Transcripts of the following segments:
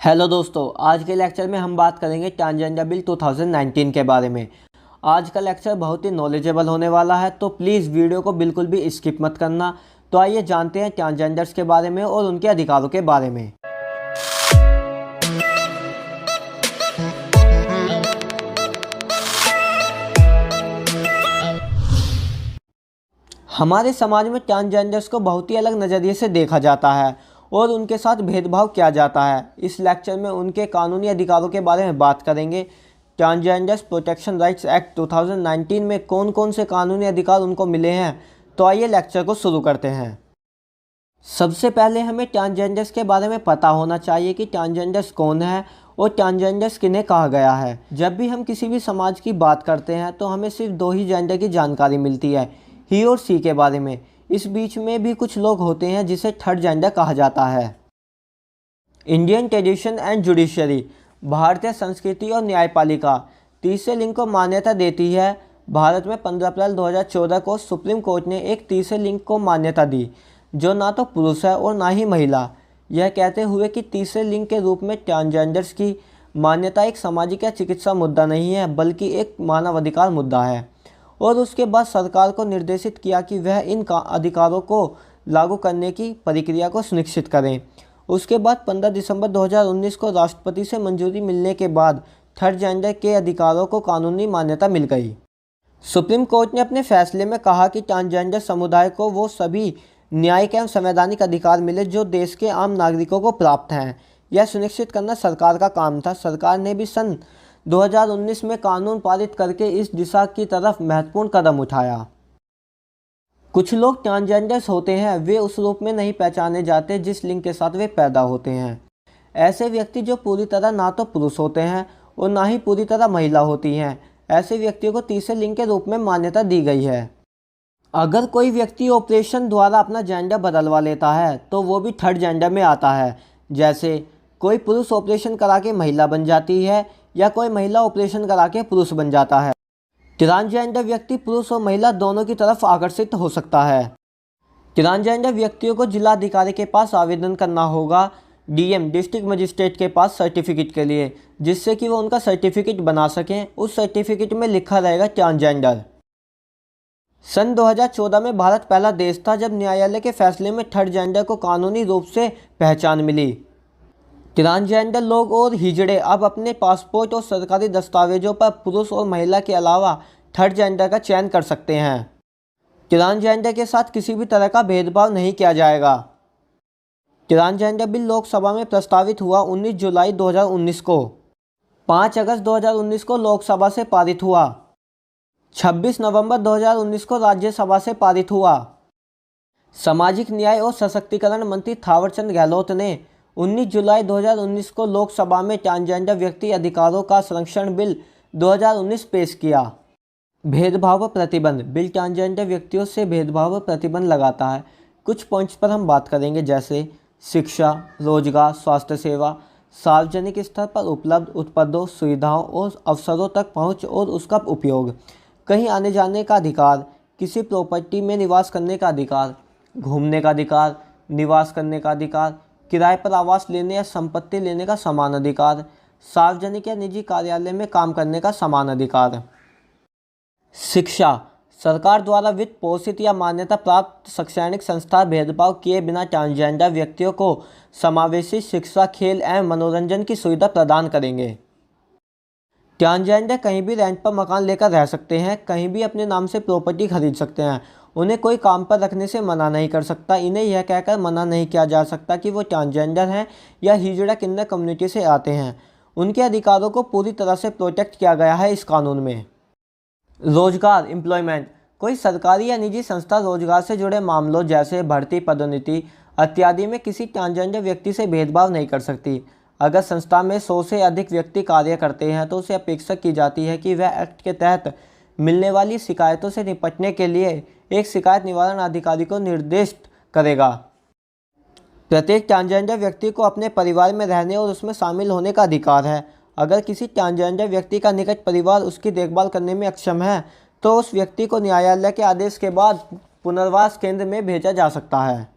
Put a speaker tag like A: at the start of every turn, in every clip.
A: Hello दोस्तों, आज के लेक्चर में हम बात करेंगे ट्रांसजेंडर बिल 2019 के बारे में। आज का लेक्चर बहुत ही नॉलेजेबल होने वाला है, तो प्लीज़ वीडियो को बिल्कुल भी स्किप मत करना। तो आइए जानते हैं ट्रांसजेंडर्स के बारे में और उनके अधिकारों के बारे में। हमारे समाज में ट्रांसजेंडर्स को बहुत ही अलग नज़रिए से देखा जाता है और उनके साथ भेदभाव किया जाता है। इस लेक्चर में उनके कानूनी अधिकारों के बारे में बात करेंगे। ट्रांसजेंडर्स प्रोटेक्शन राइट्स एक्ट 2019 में कौन कौन से कानूनी अधिकार उनको मिले हैं। तो आइए लेक्चर को शुरू करते हैं। सबसे पहले हमें ट्रांसजेंडर्स के बारे में पता होना चाहिए कि ट्रांसजेंडर्स कौन है और ट्रांसजेंडर्स किन्हें कहा गया है। जब भी हम किसी भी समाज की बात करते हैं तो हमें सिर्फ दो ही जेंडर की जानकारी मिलती है, ही और सी के बारे में। इस बीच में भी कुछ लोग होते हैं जिसे थर्ड जेंडर कहा जाता है। इंडियन ट्रेडिशन एंड जुडिशरी, भारतीय संस्कृति और न्यायपालिका तीसरे लिंग को मान्यता देती है। भारत में 15 अप्रैल 2014 को सुप्रीम कोर्ट ने एक तीसरे लिंग को मान्यता दी जो ना तो पुरुष है और ना ही महिला, यह कहते हुए कि तीसरे लिंग के रूप में ट्रांसजेंडर्स की मान्यता एक सामाजिक या चिकित्सा मुद्दा नहीं है बल्कि एक मानवाधिकार मुद्दा है। और उसके बाद सरकार को निर्देशित किया कि वह इन अधिकारों को लागू करने की प्रक्रिया को सुनिश्चित करें। उसके बाद 15 दिसंबर 2019 को राष्ट्रपति से मंजूरी मिलने के बाद थर्ड जेंडर के अधिकारों को कानूनी मान्यता मिल गई। सुप्रीम कोर्ट ने अपने फैसले में कहा कि ट्रांसजेंडर समुदाय को वो सभी न्यायिक एवं संवैधानिक अधिकार मिले जो देश के आम नागरिकों को प्राप्त हैं। यह सुनिश्चित करना सरकार का काम था। सरकार ने भी सन 2019 में कानून पारित करके इस दिशा की तरफ महत्वपूर्ण कदम उठाया। कुछ लोग ट्रांसजेंडर्स होते हैं, वे उस रूप में नहीं पहचाने जाते जिस लिंग के साथ वे पैदा होते हैं। ऐसे व्यक्ति जो पूरी तरह ना तो पुरुष होते हैं और ना ही पूरी तरह महिला होती हैं, ऐसे व्यक्तियों को तीसरे लिंग के रूप में मान्यता दी गई है। अगर कोई व्यक्ति ऑपरेशन द्वारा अपना जेंडर बदलवा लेता है तो वो भी थर्ड जेंडर में आता है। जैसे कोई पुरुष ऑपरेशन करा के महिला बन जाती है या कोई महिला ऑपरेशन करा के पुरुष बन जाता है। ट्रांसजेंडर व्यक्ति पुरुष और महिला दोनों की तरफ आकर्षित हो सकता है। ट्रांसजेंडर व्यक्तियों को जिलाधिकारी के पास आवेदन करना होगा, डीएम डिस्ट्रिक्ट मजिस्ट्रेट के पास सर्टिफिकेट के लिए, जिससे कि वो उनका सर्टिफिकेट बना सकें। उस सर्टिफिकेट में लिखा रहेगा ट्रांसजेंडर। सन 2014 में भारत पहला देश था जब न्यायालय के फैसले में थर्ड जेंडर को कानूनी रूप से पहचान मिली। ट्रांसजेंडर लोग और हिजड़े अब अपने पासपोर्ट और सरकारी दस्तावेजों पर पुरुष और महिला के अलावा थर्ड जेंडर का चयन कर सकते हैं। ट्रांसजेंडर के साथ किसी भी तरह का भेदभाव नहीं किया जाएगा। ट्रांसजेंडर बिल लोकसभा में प्रस्तावित हुआ 19 जुलाई 2019 को। 5 अगस्त 2019 को लोकसभा से पारित हुआ। 26 नवंबर 2019 को राज्यसभा से पारित हुआ। सामाजिक न्याय और सशक्तिकरण मंत्री थावरचंद गहलोत ने 19 जुलाई 2019 को लोकसभा में ट्रांसजेंडर व्यक्ति अधिकारों का संरक्षण बिल 2019 पेश किया। भेदभाव पर प्रतिबंध बिल ट्रांसजेंडर व्यक्तियों से भेदभाव पर प्रतिबंध लगाता है। कुछ पॉइंट्स पर हम बात करेंगे, जैसे शिक्षा, रोजगार, स्वास्थ्य सेवा, सार्वजनिक स्तर पर उपलब्ध उत्पादों, सुविधाओं और अवसरों तक पहुंच और उसका उपयोग, कहीं आने जाने का अधिकार, किसी प्रॉपर्टी में निवास करने का अधिकार, घूमने का अधिकार, निवास करने का अधिकार, किराए पर आवास लेने या संपत्ति लेने का समान अधिकार, सार्वजनिक या निजी कार्यालय में काम करने का समान अधिकार। शिक्षा, सरकार द्वारा वित्त पोषित या मान्यता प्राप्त शैक्षणिक संस्था भेदभाव किए बिना ट्रांसजेंडर व्यक्तियों को समावेशी शिक्षा, खेल एवं मनोरंजन की सुविधा प्रदान करेंगे। ट्रांसजेंडर कहीं भी रेंट पर मकान लेकर रह सकते हैं, कहीं भी अपने नाम से प्रॉपर्टी खरीद सकते हैं। उन्हें कोई काम पर रखने से मना नहीं कर सकता। इन्हें यह कहकर मना नहीं किया जा सकता कि वो ट्रांसजेंडर हैं या हिजड़ा किन्नर कम्युनिटी से आते हैं। उनके अधिकारों को पूरी तरह से प्रोटेक्ट किया गया है इस कानून में। रोजगार, एम्प्लॉयमेंट, कोई सरकारी या निजी संस्था रोजगार से जुड़े मामलों जैसे भर्ती, पदोन्नति इत्यादि में किसी ट्रांसजेंडर व्यक्ति से भेदभाव नहीं कर सकती। अगर संस्था में 100 से अधिक व्यक्ति कार्य करते हैं तो उसे अपेक्षा की जाती है कि वह एक्ट के तहत मिलने वाली शिकायतों से निपटने के लिए एक शिकायत निवारण अधिकारी को निर्देशित करेगा। प्रत्येक ट्रांसजेंडर व्यक्ति को अपने परिवार में रहने और उसमें शामिल होने का अधिकार है। अगर किसी ट्रांसजेंडर व्यक्ति का निकट परिवार उसकी देखभाल करने में अक्षम है तो उस व्यक्ति को न्यायालय के आदेश के बाद पुनर्वास केंद्र में भेजा जा सकता है।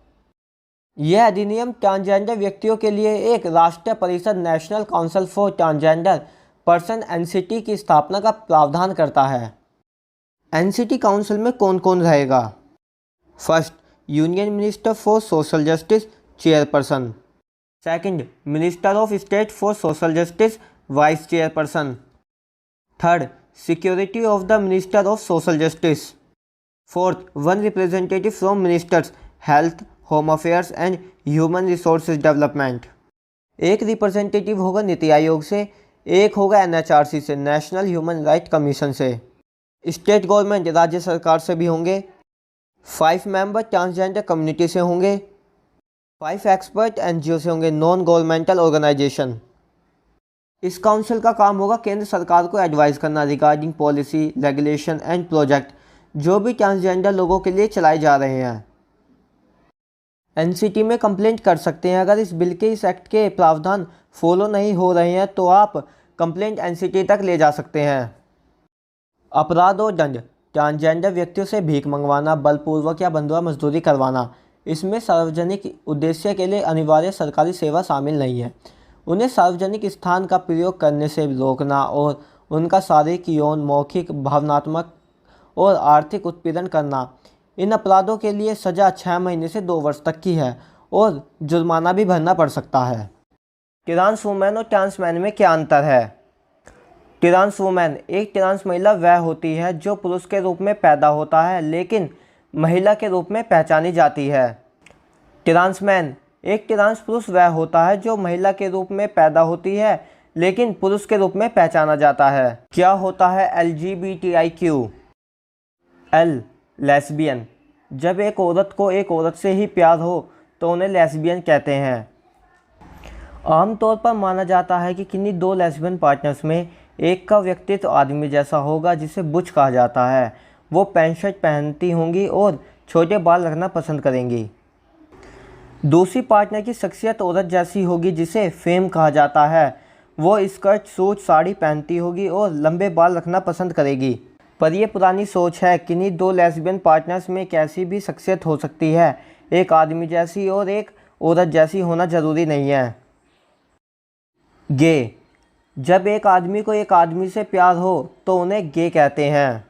A: यह अधिनियम ट्रांसजेंडर व्यक्तियों के लिए एक राष्ट्रीय परिषद national council for transgender person NCT की स्थापना का प्रावधान करता है। एनसीटी काउंसिल में कौन कौन रहेगा? First, union minister for social justice, chairperson. Second, minister of state for social justice, vice chairperson. Third, security of the minister of social justice. Fourth, one representative from ministers health, home affairs and human resources development. एक representative होगा नीति आयोग से, एक होगा NHRC से, national human right commission से। State government राज्य सरकार से भी होंगे। 5 मेंबर ट्रांसजेंडर कम्युनिटी से होंगे। 5 एक्सपर्ट एनजीओ से होंगे, नॉन गवर्नमेंटल ऑर्गेनाइजेशन। इस काउंसिल का काम होगा केंद्र सरकार को एडवाइस करना regarding policy, regulation and project जो भी ट्रांसजेंडर लोगों के लिए चलाए जा रहे हैं। एनसीटी में कंप्लेंट कर सकते हैं। अगर इस बिल के इस एक्ट के प्रावधान फॉलो नहीं हो रहे हैं तो आप कंप्लेंट एनसीटी तक ले जा सकते हैं। अपराध और दंड। ट्रांसजेंडर व्यक्तियों से भीख मंगवाना, बलपूर्वक या बंधुआ मजदूरी करवाना, इसमें सार्वजनिक उद्देश्य के लिए अनिवार्य सरकारी सेवा शामिल नहीं है। उन्हें सार्वजनिक स्थान का प्रयोग करने से रोकना और उनका शारीरिक, यौन, मौखिक, भावनात्मक और आर्थिक उत्पीड़न करना, इन अपराधों के लिए सज़ा 6 महीने से 2 वर्ष तक की है और जुर्माना भी भरना पड़ सकता है। ट्रांस वुमेन और ट्रांस मैन में क्या अंतर है? ट्रांस वुमेन, एक ट्रांस महिला वह होती है जो पुरुष के रूप में पैदा होता है लेकिन महिला के रूप में पहचानी जाती है। ट्रांस मैन, एक ट्रांस पुरुष वह होता है जो महिला के रूप में पैदा होती है लेकिन पुरुष के रूप में पहचाना जाता है। क्या होता है LGBTIQ? एल, लेस्बियन, जब एक औरत को एक औरत से ही प्यार हो तो उन्हें लेस्बियन कहते हैं। आमतौर पर माना जाता है कि किन्हीं 2 लेस्बियन पार्टनर्स में एक का व्यक्तित्व आदमी जैसा होगा जिसे बुच कहा जाता है। वो पैंट शर्ट पहनती होंगी और छोटे बाल रखना पसंद करेंगी। दूसरी पार्टनर की शख्सियत औरत जैसी होगी जिसे फेम कहा जाता है। वो स्कर्ट, सूट, साड़ी पहनती होगी और लंबे बाल रखना पसंद करेगी। पर यह पुरानी सोच है। किन्हीं 2 लेस्बियन पार्टनर्स में कैसी भी शख्सियत हो सकती है। एक आदमी जैसी और एक औरत जैसी होना ज़रूरी नहीं है। गे, जब एक आदमी को एक आदमी से प्यार हो तो उन्हें गे कहते हैं।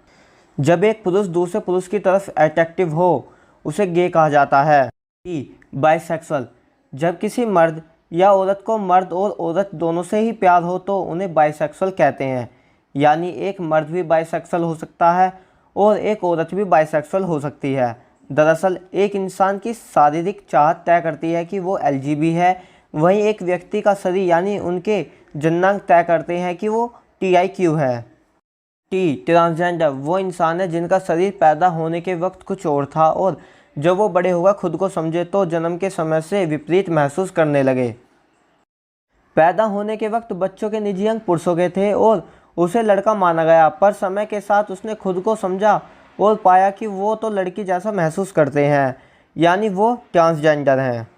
A: जब एक पुरुष दूसरे पुरुष की तरफ अट्रैक्टिव हो उसे गे कहा जाता है। बाइसेक्सुअल, जब किसी मर्द या औरत को मर्द और औरत दोनों से ही प्यार हो तो उन्हें बाइसेक्सुअल कहते हैं। यानी एक मर्द भी बाइसेक्सुअल हो सकता है और एक औरत भी बाइसेक्सुअल हो सकती है। दरअसल एक इंसान की शारीरिक चाहत तय करती है कि वो LGB है, वहीं एक व्यक्ति का शरीर यानी उनके जन्नांग तय करते हैं कि वो TIQ है। ट्रांसजेंडर, वो इंसान है जिनका शरीर पैदा होने के वक्त कुछ और था और जब वो बड़े होकर खुद को समझे तो जन्म के समय से विपरीत महसूस करने लगे। पैदा होने के वक्त बच्चों के निजी अंग पुरुषों के थे और उसे लड़का माना गया, पर समय के साथ उसने खुद को समझा और पाया कि वो तो लड़की जैसा महसूस करते हैं, यानी वो ट्रांसजेंडर हैं।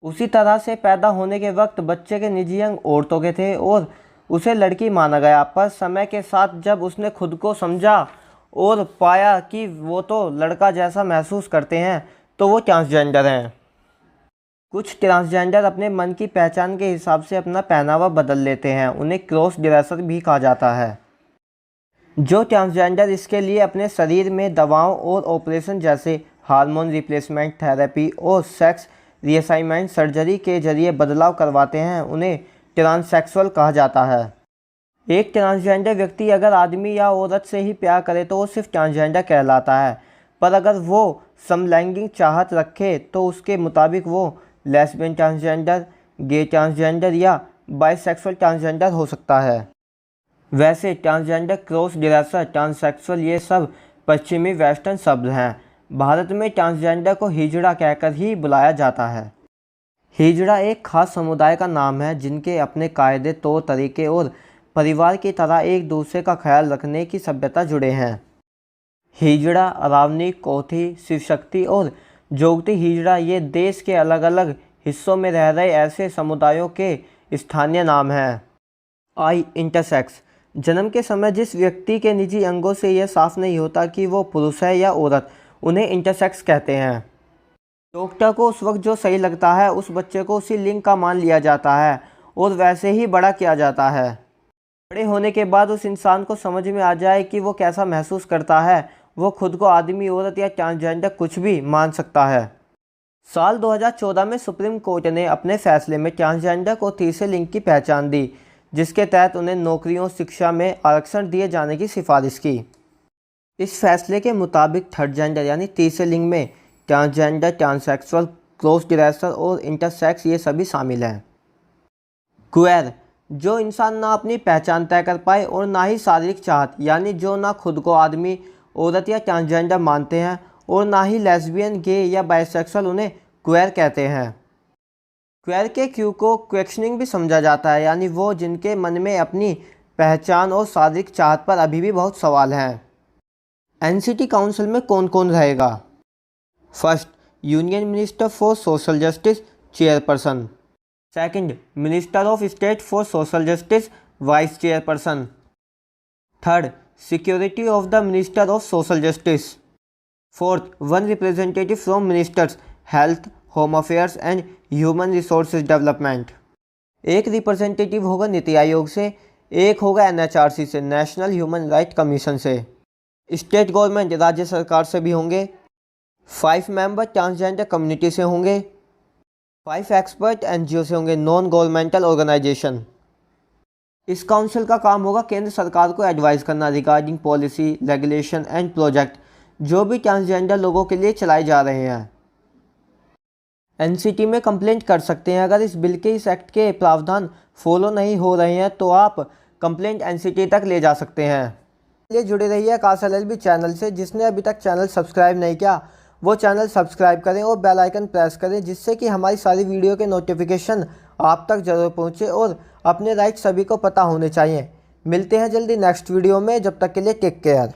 A: उसी तरह से पैदा होने के वक्त बच्चे के निजी अंग औरतों के थे और उसे लड़की माना गया, पर समय के साथ जब उसने खुद को समझा और पाया कि वो तो लड़का जैसा महसूस करते हैं तो वो ट्रांसजेंडर हैं। कुछ ट्रांसजेंडर अपने मन की पहचान के हिसाब से अपना पहनावा बदल लेते हैं। उन्हें क्रॉस ड्रेसर भी कहा जाता है। जो ट्रांसजेंडर इसके लिए अपने शरीर में दवाओं और ऑपरेशन जैसे हार्मोन रिप्लेसमेंट थेरेपी और सेक्स रीअसाइनमेंट सर्जरी के जरिए बदलाव करवाते हैं उन्हें ट्रांससेक्सुअल कहा जाता है। एक ट्रांसजेंडर व्यक्ति अगर आदमी या औरत से ही प्यार करे तो वो सिर्फ ट्रांसजेंडर कहलाता है, पर अगर वो समलैंगिक चाहत रखे तो उसके मुताबिक वो लेस्बियन ट्रांसजेंडर, गे ट्रांसजेंडर या बाइसेक्सुअल ट्रांसजेंडर हो सकता है। वैसे ट्रांसजेंडर, क्रॉस ड्रेसर, ट्रांससेक्सुअल ये सब पश्चिमी वेस्टर्न शब्द हैं। भारत में ट्रांसजेंडर को हिजड़ा कहकर ही बुलाया जाता है। हिजड़ा एक खास समुदाय का नाम है जिनके अपने कायदे, तौर तरीके और परिवार की तरह एक दूसरे का ख्याल रखने की सभ्यता जुड़े हैं। हिजड़ा, अरावनी, कोठी, शिवशक्ति और जोगती हिजड़ा ये देश के अलग अलग हिस्सों में रह रहे ऐसे समुदायों के स्थानीय नाम हैं। इंटरसेक्स, जन्म के समय जिस व्यक्ति के निजी अंगों से यह साफ नहीं होता कि वो पुरुष है या औरत, उन्हें इंटरसेक्स कहते हैं। डॉक्टर को उस वक्त जो सही लगता है उस बच्चे को उसी लिंग का मान लिया जाता है और वैसे ही बड़ा किया जाता है। बड़े होने के बाद उस इंसान को समझ में आ जाए कि वो कैसा महसूस करता है, वो खुद को आदमी, औरत या ट्रांसजेंडर कुछ भी मान सकता है। साल 2014 में सुप्रीम कोर्ट ने अपने फैसले में ट्रांसजेंडर को तीसरे लिंग की पहचान दी, जिसके तहत उन्हें नौकरियों, शिक्षा में आरक्षण दिए जाने की सिफारिश की। इस फैसले के मुताबिक थर्ड जेंडर यानी तीसरे लिंग में ट्रांसजेंडर, ट्रांससेक्सुअल, क्रॉस ड्रेसर और इंटरसेक्स ये सभी शामिल हैं। क्वेयर, जो इंसान ना अपनी पहचान तय कर पाए और ना ही शारीरिक चाहत यानी जो ना खुद को आदमी, औरत या ट्रांसजेंडर मानते हैं और ना ही लेस्बियन, गे या बाइसेक्सुअल, उन्हें क्वेयर कहते हैं। क्वेयर के क्यू को क्वेश्चनिंग भी समझा जाता है, यानी वो जिनके मन में अपनी पहचान और शारीरिक चाहत पर अभी भी बहुत सवाल हैं। एनसीटी काउंसिल में कौन कौन रहेगा? First, union minister for social justice, chairperson. Second, minister of state for social justice, vice chairperson. Third, security of the minister of social justice. Fourth, one representative from ministers health, home affairs and human resources development. एक representative होगा नीति आयोग से, एक होगा NHRC से, national human right commission से। State government राज्य सरकार से भी होंगे। 5 मेंबर ट्रांसजेंडर कम्युनिटी से होंगे। 5 एक्सपर्ट एनजीओ से होंगे, नॉन गवर्नमेंटल ऑर्गेनाइजेशन। इस काउंसिल का काम होगा केंद्र सरकार को एडवाइस करना regarding policy, regulation and project जो भी ट्रांसजेंडर लोगों के लिए चलाए जा रहे हैं। एनसीटी में कंप्लेंट कर सकते हैं। अगर इस बिल के, इस एक्ट के प्रावधान फॉलो नहीं हो रहे हैं तो आप कंप्लेंट एनसीटी तक ले जा सकते हैं। इसलिए जुड़े रहिए आकाश एलएलबी चैनल से। जिसने अभी तक चैनल सब्सक्राइब नहीं किया वो चैनल सब्सक्राइब करें और बेल आइकन प्रेस करें, जिससे कि हमारी सारी वीडियो के नोटिफिकेशन आप तक ज़रूर पहुँचे और अपने राइट सभी को पता होने चाहिए। मिलते हैं जल्दी नेक्स्ट वीडियो में, जब तक के लिए टेक केयर।